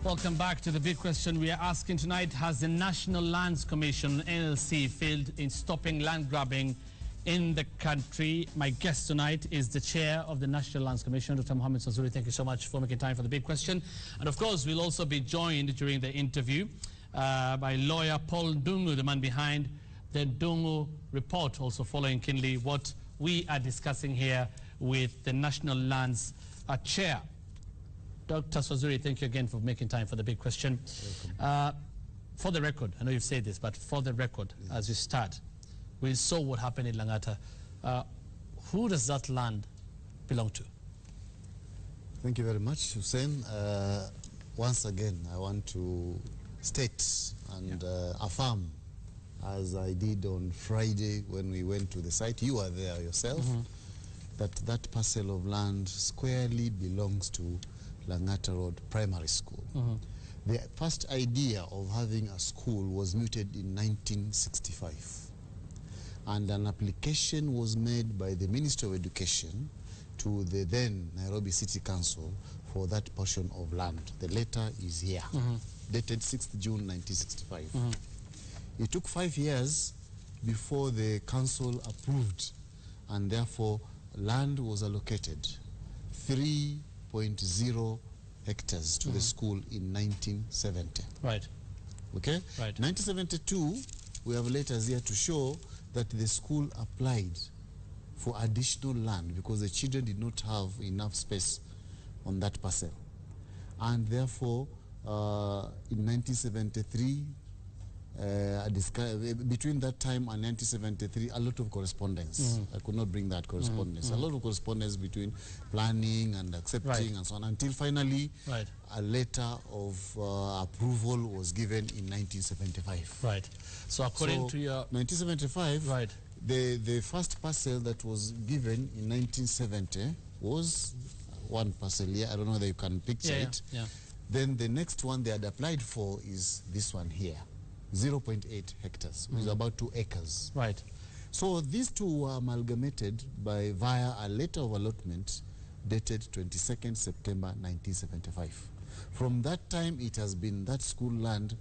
Welcome back to the big question we are asking tonight. Has the National Lands Commission, NLC, failed in stopping land grabbing in the country? My guest tonight is the chair of the National Lands Commission, Dr. Mohammed Swazuri. Thank you so much for making time for the big question. And of course, we'll also be joined during the interview by lawyer Paul Ndungu, the man behind the Ndungu report, also following keenly what we are discussing here with the National Lands Chair. Dr. Swazuri, thank you again for making time for the big question. For the record, I know you've said this, but for the record, as we start, we saw what happened in Langata. Who does that land belong to? Thank you very much, Hussein. Once again, I want to state and affirm, as I did on Friday when we went to the site, you were there yourself, that that parcel of land squarely belongs to Langata Road Primary School. The first idea of having a school was mooted in 1965, and an application was made by the Ministry of Education to the then Nairobi City Council for that portion of land. The letter is here, dated 6th June 1965. It took 5 years before the council approved, and therefore land was allocated 3.0 hectares to the school in 1970. Right. Okay? Right. 1972, we have letters here to show that the school applied for additional land because the children did not have enough space on that parcel. And therefore, in 1973, between that time and 1973, a lot of correspondence. I could not bring that correspondence. A lot of correspondence between planning and accepting and so on, until finally a letter of approval was given in 1975. Right. So according to your... 1975, the first parcel that was given in 1970 was one parcel here. I don't know whether you can picture it. Then the next one they had applied for is this one here. 0.8 hectares, which is about 2 acres. Right. So these two were amalgamated via a letter of allotment dated 22nd September 1975. From that time, it has been that school land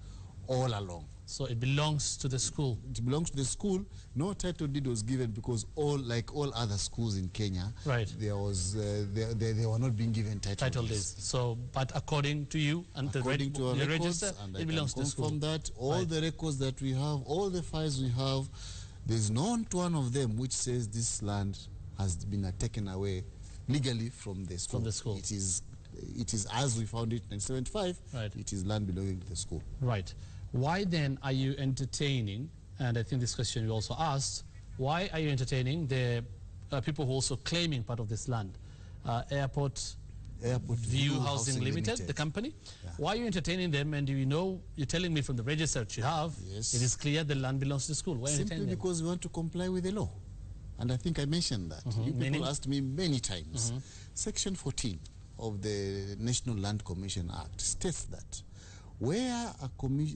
all along. So it belongs to the school? It belongs to the school. No title deed was given because like all other schools in Kenya, there was they were not being given title deeds. So, but according to you and the register, and it belongs to the school. From that, all the records that we have, all the files we have, there's not one of them which says this land has been taken away legally from the school. From the school. It is as we found it in 1975. It is land belonging to the school. Right. Why then are you entertaining, and I think this question you also asked, why are you entertaining the people who are also claiming part of this land? Airport View Housing Limited, the company? Why are you entertaining them? And you're telling me from the register that you have, it is clear the land belongs to the school. Why Simply because we want to comply with the law. And I think I mentioned that. You people asked me many times. Section 14 of the National Land Commission Act states that where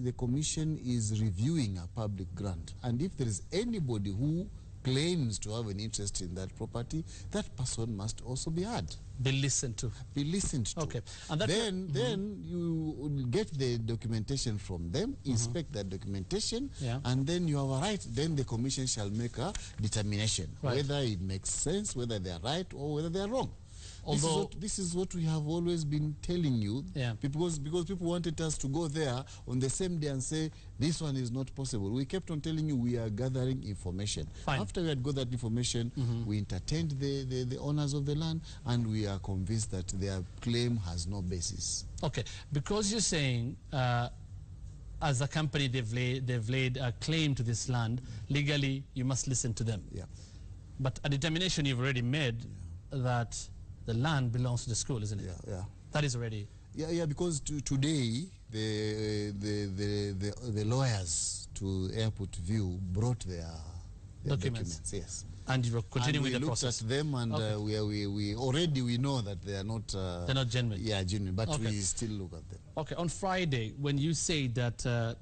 the commission is reviewing a public grant, and if there is anybody who claims to have an interest in that property, that person must also be heard. Be listened to. Be listened to. Okay. And then you will get the documentation from them, inspect that documentation, and then you have a right. Then the commission shall make a determination whether it makes sense, whether they are right or whether they are wrong. Although this is what we have always been telling you, because people wanted us to go there on the same day and say this one is not possible. We kept on telling you we are gathering information. After we had got that information, we entertained the owners of the land, and we are convinced that their claim has no basis. Okay, because you're saying as a company they've laid a claim to this land, legally you must listen to them. But a determination you've already made that the land belongs to the school, isn't it? That is already... because today the lawyers to Airport View brought their documents. Yes. And you were continuing with the We process. looked at them, and we already know that they are not... they're not genuine. Yeah, genuine, but we still look at them. Okay, on Friday, when you say that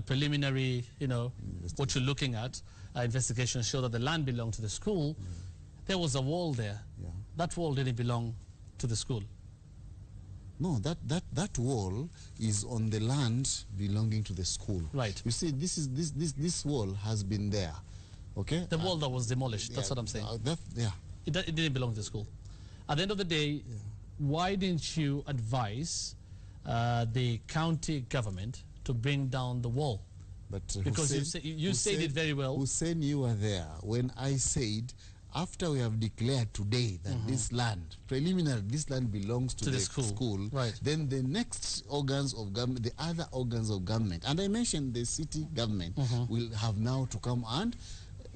preliminary, what you're looking at, investigation showed that the land belonged to the school, there was a wall there. That wall didn't belong to the school. No, that wall is on the land belonging to the school. Right. You see, this wall has been there. Okay. The wall that was demolished. That's what I'm saying. It didn't belong to the school. At the end of the day, why didn't you advise the county government to bring down the wall? But because you said it very well. Hussein, you were there when I said, after we have declared today that this land, preliminary, this land belongs to the school, right. Then the next organs of government, the other organs of government, and I mentioned the city government, will have now to come and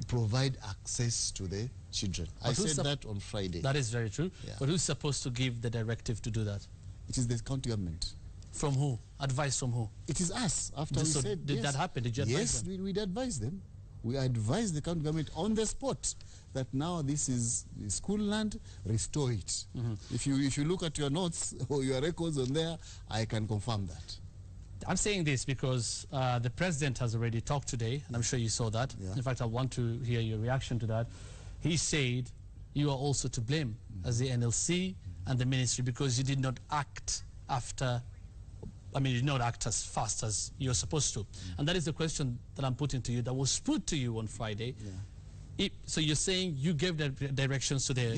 provide access to the children. But I said that on Friday. That is very true. Yeah. But who's supposed to give the directive to do that? It is the county government. From who? Advice from who? It is us. After we said, did that happen? Did you advise them? Yes, we advised them. We advised the county government on the spot that now this is school land, restore it. If you look at your notes or your records on there, I can confirm that. I'm saying this because the president has already talked today, and I'm sure you saw that. Yeah. In fact, I want to hear your reaction to that. He said you are also to blame as the NLC and the ministry because you did not act after. I mean, you did not act as fast as you're supposed to. And that is the question that I'm putting to you, that was put to you on Friday. Yeah. So you're saying you gave the directions to the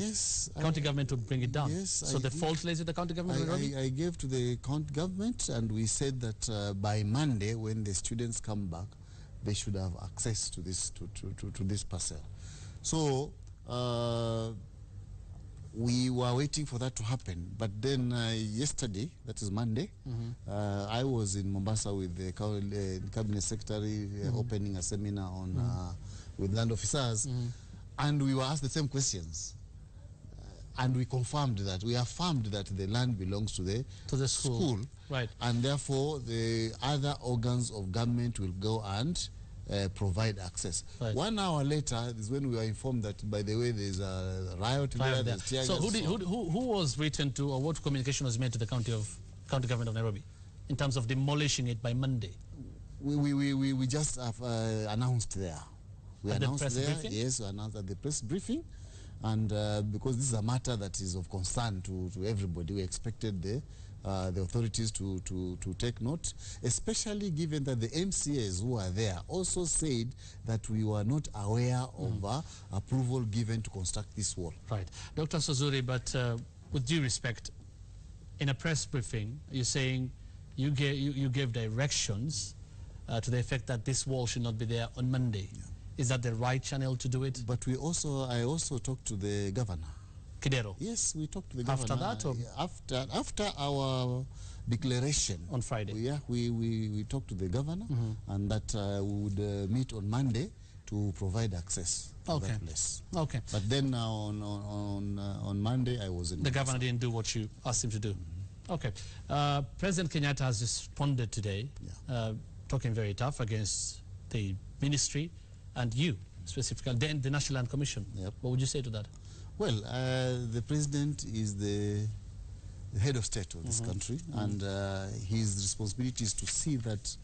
county government to bring it down? Yes. So the fault lays with the county government? I gave to the county government, and we said that by Monday, when the students come back, they should have access to this to this parcel. So we were waiting for that to happen, but then yesterday, that is Monday, I was in Mombasa with the cabinet secretary opening a seminar on with land officers, and we were asked the same questions, and we confirmed that, we affirmed that the land belongs to the school, right? And therefore the other organs of government will go and provide access. Right. 1 hour later is when we were informed that, by the way, there's a riot there. So who was written to, or what communication was made to the county government of Nairobi in terms of demolishing it by Monday? We just have announced there. We announced there. Briefing? Yes, we announced at the press briefing, and because this is a matter that is of concern to everybody, we expected the authorities to take note, especially given that the MCAs who are there also said that we were not aware of approval given to construct this wall. Right. Dr. Sozuri, but with due respect, in a press briefing, you're saying you gave directions to the effect that this wall should not be there on Monday. Yeah. Is that the right channel to do it? But I also talked to the governor. Kidero? Yes, we talked to the governor. After that? Or? After our declaration. On Friday? We talked to the governor, and that we would meet on Monday to provide access to that place. Okay. But then on Monday, I was in... The governor didn't do what you asked him to do? Okay. President Kenyatta has responded today, talking very tough against the ministry and you, specifically, the National Land Commission. Yep. What would you say to that? Well, the president is the head of state of this country, and his responsibility is to see that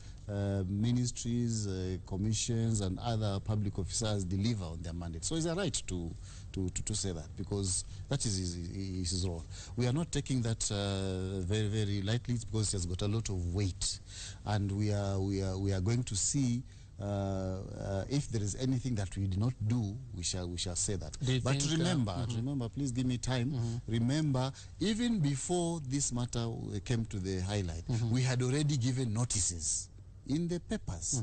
ministries, commissions, and other public officers deliver on their mandate. So it's a right to say that, because that is his role. We are not taking that very, very lightly, because it has got a lot of weight, and we are going to see. If there is anything that we did not do, we shall say that. But remember, please give me time. Remember, even before this matter came to the highlight, we had already given notices in the papers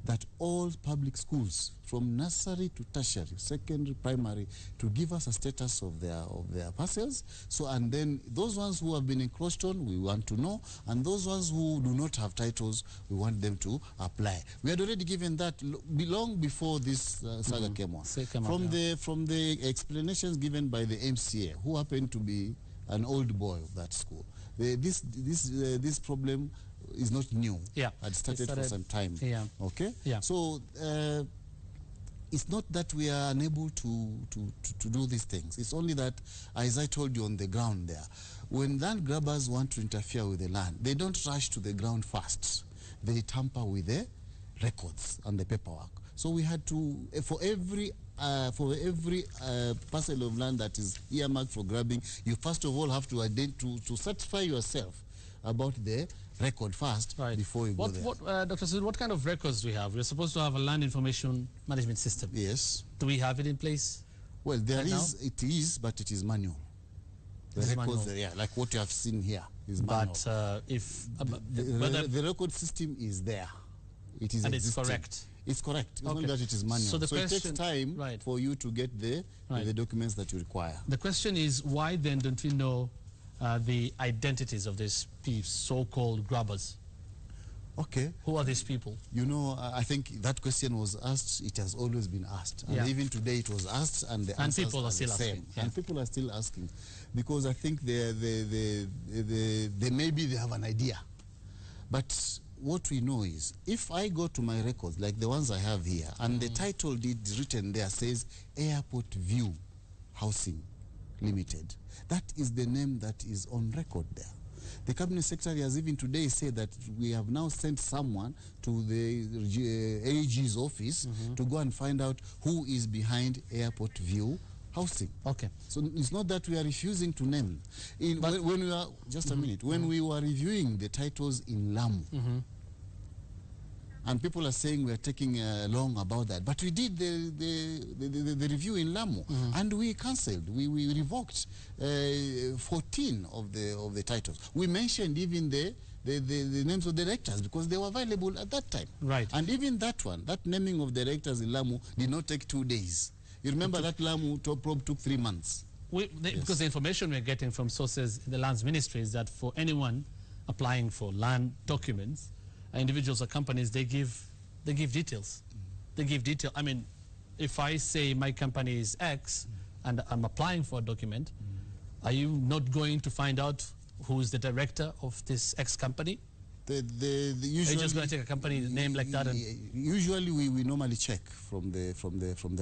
that all public schools, from nursery to tertiary, secondary, primary, to give us a status of their parcels. So, and then those ones who have been encroached on, we want to know, and those ones who do not have titles, we want them to apply. We had already given that long before this saga came on. From the explanations given by the MCA, who happened to be an old boy of that school, this problem is not new. Yeah, had started for some time. Yeah. Okay. Yeah. So it's not that we are unable to do these things. It's only that, as I told you on the ground there, when land grabbers want to interfere with the land, they don't rush to the ground first. They tamper with the records and the paperwork. So we had to, for every parcel of land that is earmarked for grabbing, you first of all have to satisfy yourself about the record first before you go there. Dr. Sud, what kind of records do we have? We're supposed to have a land information management system. Yes. Do we have it in place? Well, it is, but it is manual. The records, like what you have seen here is manual. But the record system is there. It is and existing. it's correct. It's correct. It's not that it is manual. So it takes time for you to get the documents that you require. The question is, why then don't we know the identities of these so-called grabbers? Okay. Who are these people? You know, I think that question was asked. It has always been asked. And even today it was asked, and the answers people are still the same. asking. Yeah. And people are still asking. Because I think maybe they have an idea. But what we know is, if I go to my records, like the ones I have here, and the title deed written there says Airport View Housing Limited, that is the name that is on record there. The Cabinet Secretary has even today said that we have now sent someone to the AG's office to go and find out who is behind Airport View Housing. Okay. So it's not that we are refusing to name. When we are, just a minute, when we were reviewing the titles in Lamu, and people are saying we are taking long about that, but we did the review in Lamu, and we cancelled, we revoked 14 of the titles. We mentioned even the names of directors because they were available at that time. Right. And even that one, that naming of directors in Lamu did not take 2 days. You remember that Lamu probe took 3 months. Because the information we're getting from sources in the Lands Ministry is that for anyone applying for land documents, individuals or companies, they give details. They give detail. I mean, if I say my company is X and I'm applying for a document, are you not going to find out who is the director of this X company? Usually, are you just going to take a company name like that? And usually, we normally check from the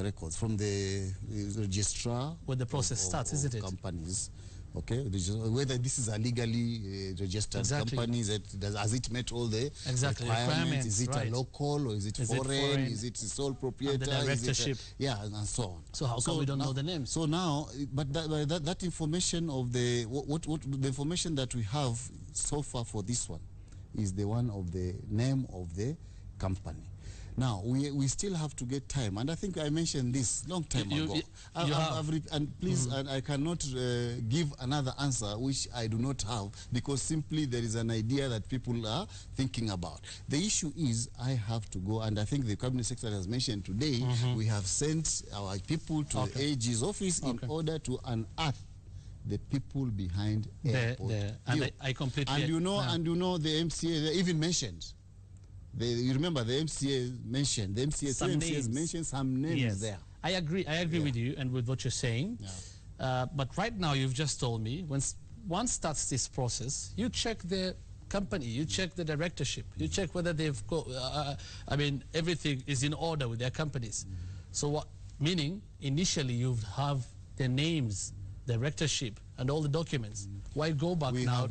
records, from the registrar. Where the process starts, isn't it? Companies. Okay, whether this is a legally registered company, has it met all the requirements? Is it a local or is it foreign? Is it sole proprietor? And the directorship. And so on. So how come we don't know the names? So now, but that information of the the information that we have so far for this one is the one of the name of the company. Now, we still have to get time, and I think I mentioned this long time ago. And please, and I cannot give another answer which I do not have, because simply there is an idea that people are thinking about. The issue is I have to go, and I think the Cabinet Secretary has mentioned today, we have sent our people to the AG's office in order to unearth the people behind Airport View. And I completely... And you know, the MCA, they even mentioned... you remember the MCA mentioned, the MCAs mentioned some names there. I agree with you and with what you're saying. But right now you've just told me, when one starts this process, you check the company, you check the directorship, you check whether they've got, everything is in order with their companies. So what, meaning initially you have their names, directorship, and all the documents. Why go back now?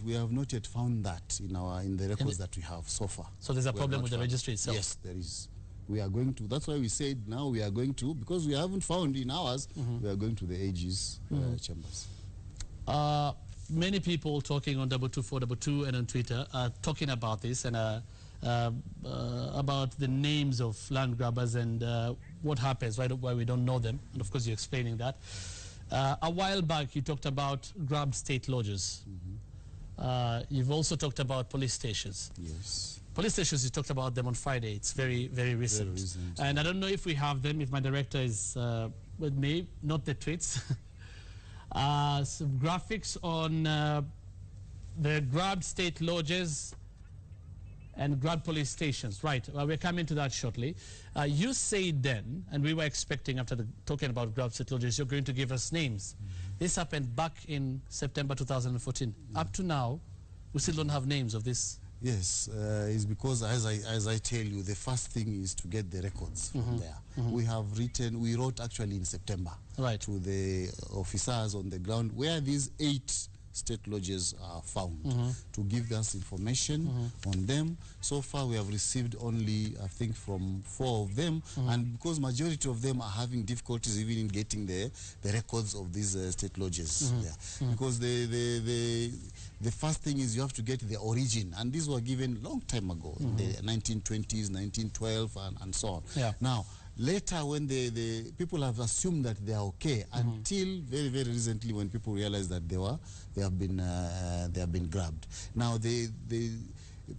We have not yet found that in the records that we have so far. So there's a problem with the registry itself? Yes, there is. We are going to, that's why we said now we are going to, because we haven't found in ours, we are going to the AG's chambers. Many people talking on 22422 and on Twitter are talking about this and about the names of land grabbers and what happens, why we don't know them. And of course you're explaining that. A while back, you talked about grabbed state lodges. You've also talked about police stations. Yes. Police stations, you talked about them on Friday. It's very, very recent. Very recent. And I don't know if we have them, if my director is with me, not the tweets. Some graphics on the grabbed state lodges and grabbed police stations. Right, well, we're coming to that shortly. You said then, and we were expecting after talking about grabbed state lodges, you're going to give us names. This happened back in September 2014. Up to now, we still don't have names of this. Yes, it's because as I tell you, the first thing is to get the records from there. We wrote actually in September to the officers on the ground where these 8 state lodges are found to give us information on them. So far, we have received only, I think, from 4 of them, and because majority of them are having difficulties even in getting the records of these state lodges. Because the first thing is you have to get the origin, and these were given long time ago, in the 1920s, 1912, and so on. Now, later, when the people have assumed that they are okay, until very, very recently, when people realize that they have been grabbed. Now, the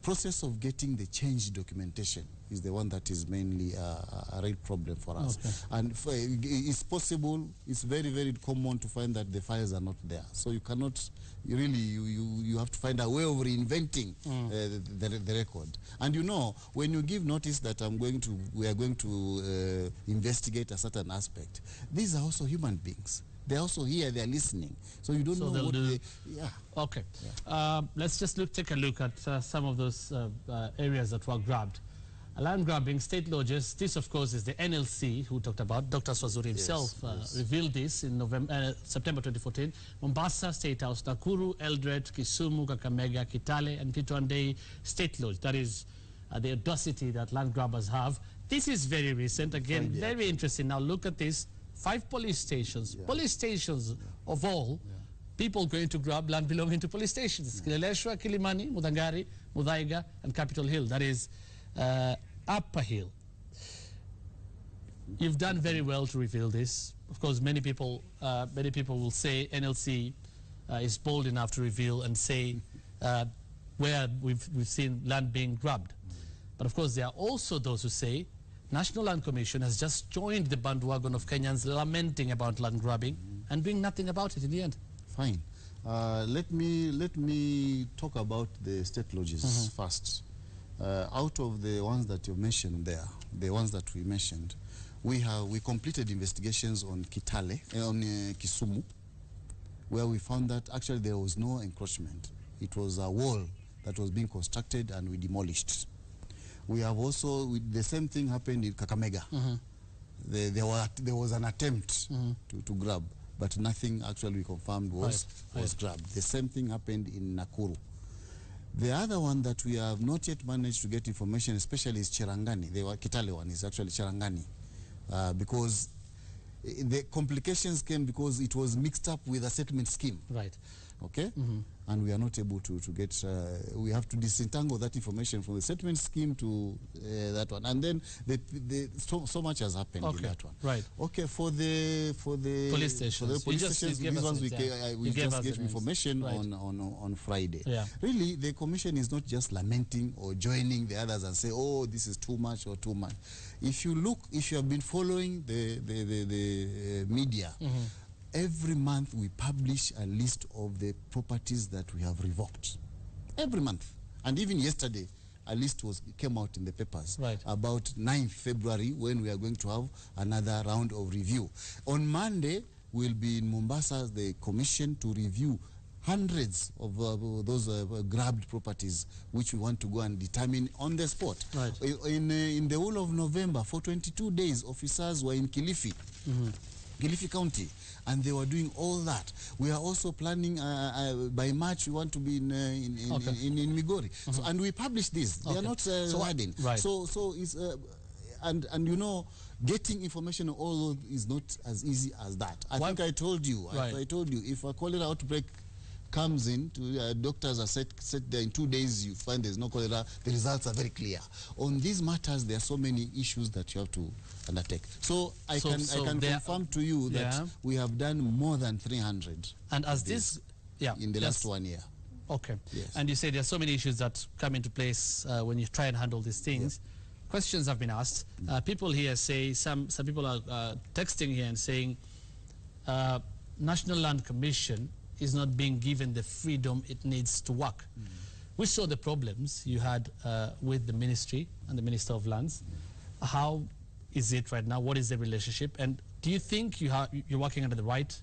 process of getting the change documentation is the one that is mainly a real problem for us. And it's possible, it's very, very common to find that the files are not there. So you cannot, you have to find a way of reinventing the record. And you know, when you give notice that we are going to investigate a certain aspect, these are also human beings. They're also here, they're listening. So you don't know what they... Okay. Let's just take a look at some of those areas that were grabbed. Land grabbing, state lodges, this of course is the NLC who talked about. Dr. Swazuri himself revealed this in September 2014. Mombasa State House, Nakuru, Eldoret, Kisumu, Kakamega, Kitale, and Kitwandei State Lodge. That is the audacity that land grabbers have. This is very recent, again, very interesting. Now look at this, 5 police stations. Police stations of all, people going to grab land belonging to police stations. Kileleshwa, Kilimani, Mudangari, Muthaiga, and Capitol Hill. That is Upper Hill. You've done very well to reveal this. Of course, many people will say NLC is bold enough to reveal and say where we've seen land being grabbed. But of course, there are also those who say National Land Commission has just joined the bandwagon of Kenyans lamenting about land grabbing and doing nothing about it in the end. Fine. Let me talk about the state lodges first. Out of the ones that you mentioned there, the ones that we mentioned, we completed investigations on Kitale, on Kisumu, where we found that actually there was no encroachment. It was a wall that was being constructed and we demolished. We have also, the same thing happened in Kakamega. There was an attempt to grab, but nothing actually we confirmed was grabbed. The same thing happened in Nakuru. The other one that we have not yet managed to get information, especially is Cherangani. The Kitale one is actually Cherangani, because the complications came because it was mixed up with a settlement scheme. Okay? And we are not able to get, we have to disentangle that information from the settlement scheme to that one. And then so much has happened in that one. Okay, for the police stations, these ones we just get information on Friday. Really, the commission is not just lamenting or joining the others and say, oh, this is too much or too much. If you look, if you have been following the media, every month we publish a list of the properties that we have revoked. Every month. And even yesterday, a list came out in the papers about 9th February when we are going to have another round of review. On Monday, we'll be in Mombasa, the commission, to review hundreds of those grabbed properties which we want to go and determine on the spot. In the whole of November, for 22 days, officers were in Kilifi. Kilifi County, and they were doing all that. We are also planning, by March, we want to be in Migori. So, and we publish this. They are not hiding. So it's, and you know, getting information on all of is not as easy as that. I think I told you, I told you, if a cholera outbreak comes in, doctors are set there in 2 days, you find there's no cholera, the results are very clear. On these matters, there are so many issues that you have to undertake. So I can confirm to you that we have done more than 300. And as this, in the last 1 year. Okay. And you say there are so many issues that come into place when you try and handle these things. Questions have been asked. People here say, some people are texting here and saying, National Land Commission is not being given the freedom it needs to work. We saw the problems you had with the ministry and the Minister of Lands. How is it right now? What is the relationship? And do you think you're working under the right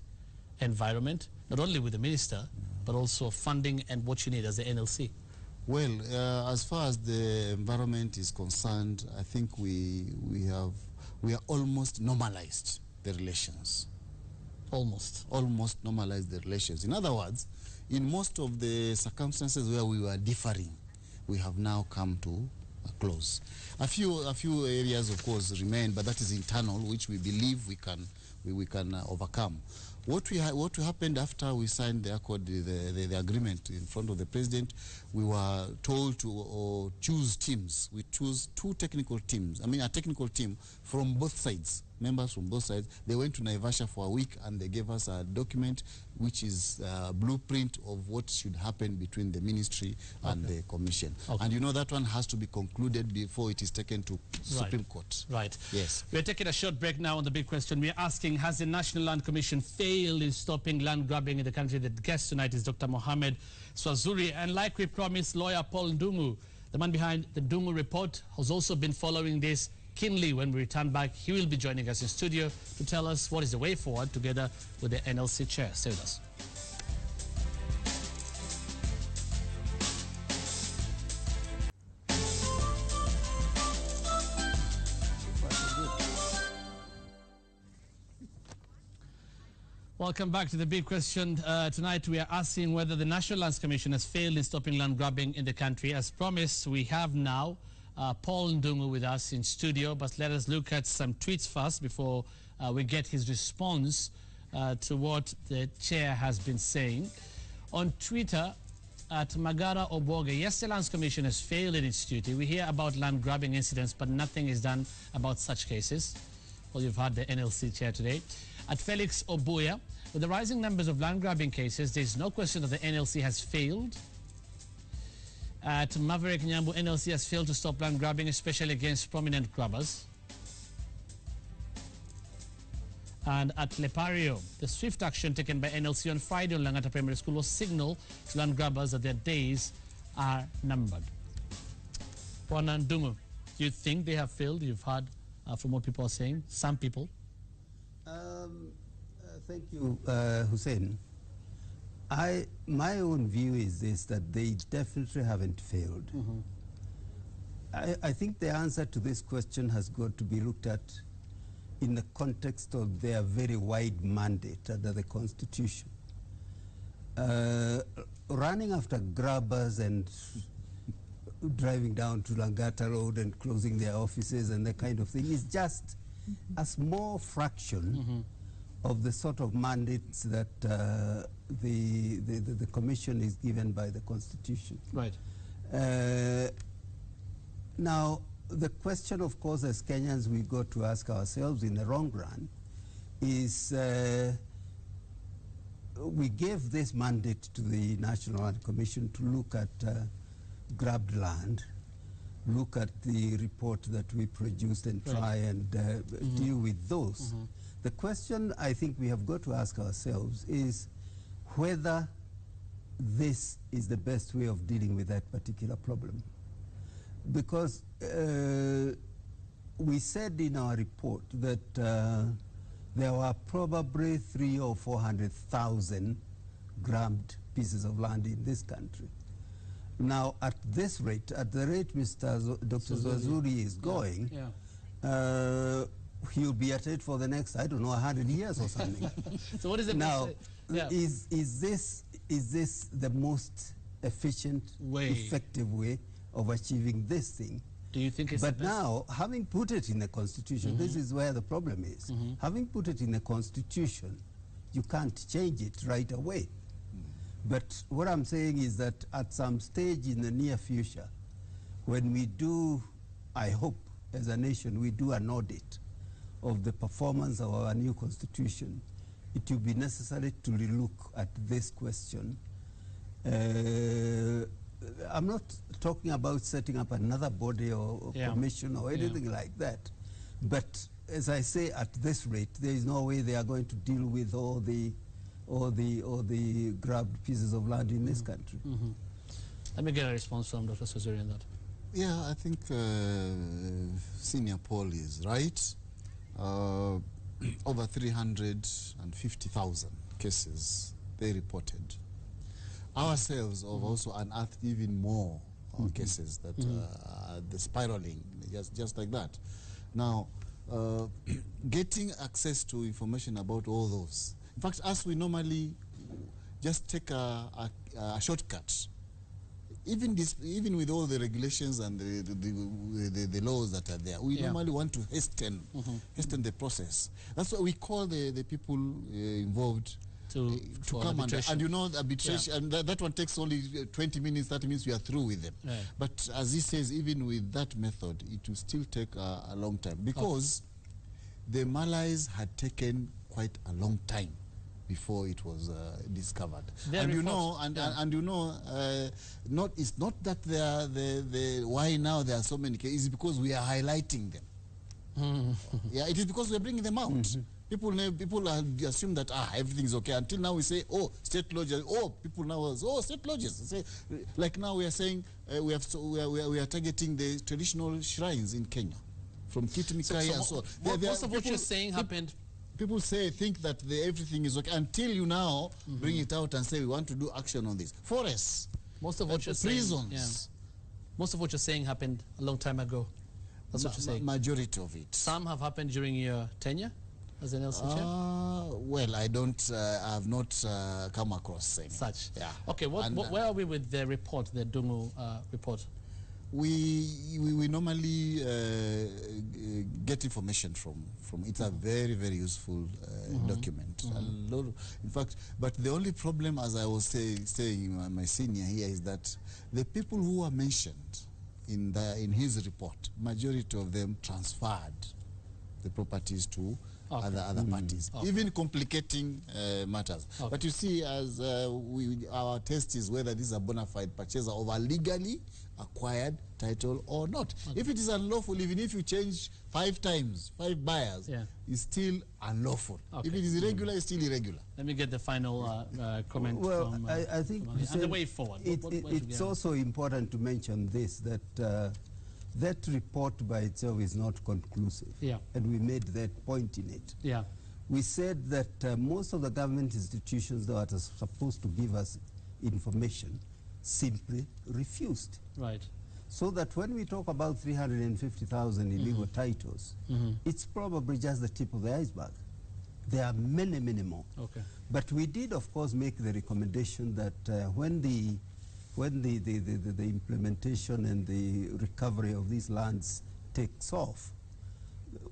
environment, not only with the minister, but also funding and what you need as the NLC? Well, as far as the environment is concerned, I think we are almost normalized the relations. almost normalize the relations. In other words, in most of the circumstances where we were differing, we have now come to a close. A few areas, of course, remain, but that is internal, which we believe we can overcome. What happened after we signed the accord, the agreement in front of the president, we were told to choose teams. We chose two technical teams. I mean, a technical team from both sides, members from both sides. They went to Naivasha for a week and they gave us a document which is a blueprint of what should happen between the ministry and the commission. And you know that one has to be concluded before it is taken to Supreme Court. Right. Yes. We're taking a short break now on the big question. We're asking, has the National Land Commission failed in stopping land grabbing in the country? The guest tonight is Dr. Mohamed Swazuri. And like we promised, lawyer Paul Ndungu, the man behind the Ndungu report, has also been following this keenly. When we return back, he will be joining us in studio to tell us what is the way forward together with the NLC chair. Stay with us. Welcome back to the big question. Tonight we are asking whether the National Lands Commission has failed in stopping land grabbing in the country. As promised, we have now Paul Ndungu with us in studio, but let us look at some tweets first before we get his response to what the chair has been saying. On Twitter, at Magara Oboge, yes, the Lands Commission has failed in its duty. We hear about land grabbing incidents, but nothing is done about such cases. Well, you've heard the NLC chair today. At Felix Obuya, with the rising numbers of land grabbing cases, there is no question that the NLC has failed. At Maverick Nyambu, NLC has failed to stop land grabbing, especially against prominent grabbers. And at Lepario, the swift action taken by NLC on Friday on Langata Primary School was signal to land grabbers that their days are numbered. Bwana Ndungu, do you think they have failed? You've heard from what people are saying, some people. Thank you, Hussein. My own view is this, that they definitely haven't failed. I think the answer to this question has got to be looked at in the context of their very wide mandate under the Constitution. Running after grabbers and driving down to Langata Road and closing their offices and that kind of thing is just a small fraction of the sort of mandates that the Commission is given by the Constitution. Right. Now, the question, of course, as Kenyans we got to ask ourselves in the long run is we gave this mandate to the National Land Commission to look at grabbed land, look at the report that we produced and try and deal with those. The question I think we have got to ask ourselves is whether this is the best way of dealing with that particular problem. Because we said in our report that there were probably 300,000 or 400,000 grabbed pieces of land in this country. Now, at this rate, at the rate Dr. Swazuri is going, he'll be at it for the next, I don't know, 100 years or something. So what is the now? Is this the most efficient, effective way of achieving this thing? Do you think it's But now, having put it in the Constitution, this is where the problem is. Having put it in the Constitution, you can't change it right away. But what I'm saying is that at some stage in the near future, when we do, I hope, as a nation, we do an audit of the performance of our new Constitution, it will be necessary to relook at this question. I'm not talking about setting up another body or commission or anything like that. But as I say, at this rate, there is no way they are going to deal with all the grabbed pieces of land in this country. Let me get a response from Dr. Swazuri on that. Yeah, I think Senior Paul is right. Over 350,000 cases they reported. Ourselves have also unearthed even more cases that the spiraling, just like that. Now, getting access to information about all those In fact, us, we normally just take a shortcut. Even with all the regulations and the laws that are there, we normally want to hasten the process. That's why we call the people involved to come and you know, arbitration, and that one takes only 20 minutes, 30 minutes, we are through with them. Right. But as he says, even with that method, it will still take a long time, because the Malays had taken quite a long time before it was discovered. And you know, it's not that why now there are so many cases. It's because we are highlighting them. Yeah, it is because we are bringing them out. People assume that everything is okay until now we say, oh, state lodges. Oh, people now say, oh, state lodges. Say, like now we are saying we are targeting the traditional shrines in Kenya, from Kitimikai and so on. Most of what you're saying happened. People think that everything is okay until you now bring it out and say we want to do action on this. Forests, most of what you're prisons. Saying, most of what you're saying happened a long time ago. That's what you're saying. Majority of it. Some have happened during your tenure as an LC chair? Well, I have not come across any. Such. Yeah. Okay, where are we with the report, the Dungu report? We normally get information from it's a very, very useful document. In fact, but the only problem, as I was saying, my senior here, is that the people who are mentioned in his report, majority of them transferred the properties to other parties, even complicating matters. But you see, as our test is whether this is a bona fide purchaser of a legally acquired title or not. If it is unlawful, even if you change 5 times, 5 buyers, it's still unlawful. If it is irregular, it's still irregular. Let me get the final comment. Well, from, I think and the way forward. It's also important to mention this, that that report by itself is not conclusive. And we made that point in it. We said that most of the government institutions that are supposed to give us information simply refused. Right. So that when we talk about 350,000 illegal titles, it's probably just the tip of the iceberg. There are many, many more. But we did, of course, make the recommendation that when the implementation and the recovery of these lands takes off,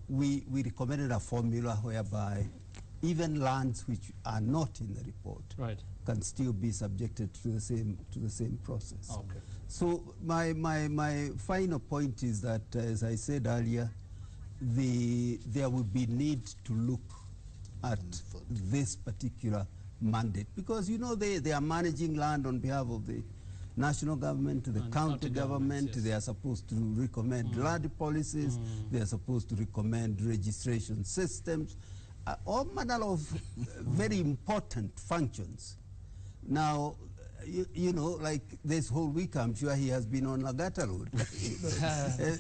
we recommended a formula whereby even lands which are not in the report can still be subjected to the same process. So my final point is that, as I said earlier, there will be need to look at this particular mandate, because you know they are managing land on behalf of the national government, the county government. They are supposed to recommend land policies. They are supposed to recommend registration systems, all manner of very important functions. Now, you know, like this whole week, I'm sure he has been on Lagata Road.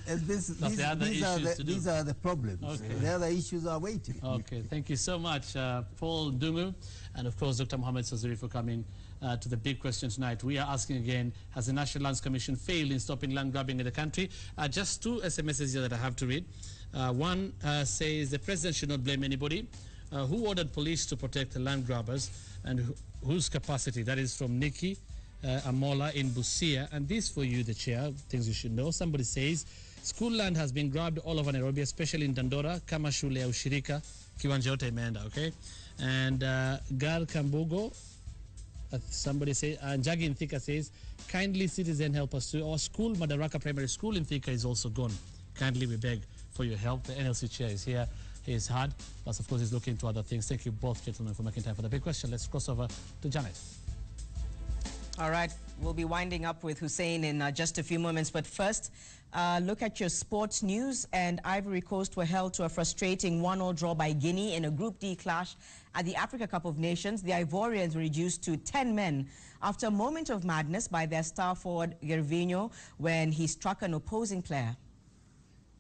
And these are the problems. The other issues are waiting. Thank you so much, Paul Dungu, and of course, Dr. Mohamed Sazuri, for coming to the big question tonight. We are asking again, has the National Lands Commission failed in stopping land grabbing in the country? Just 2 SMSs here that I have to read. One says the president should not blame anybody. Who ordered police to protect the land grabbers, and whose capacity? That is from Nikki Amola in Busia. And this for you, the chair, things you should know. Somebody says, school land has been grabbed all over Nairobi, especially in Dandora, kama shule ya ushirika, kiwanja yote imeenda, okay? And Gal Kambugo, somebody says, Njagi in Thika says, kindly citizen help us to our school, Madaraka Primary School in Thika is also gone. Kindly we beg for your help. The NLC chair is here. He is hard, but of course he's looking into other things. Thank you both, gentlemen, for making time for the big question. Let's cross over to Janet. All right, we'll be winding up with Hussein in just a few moments, but first, look at your sports news. And Ivory Coast were held to a frustrating 1-1 draw by Guinea in a Group D clash at the Africa Cup of Nations. The Ivorians were reduced to 10 men after a moment of madness by their star forward Gervinho when he struck an opposing player.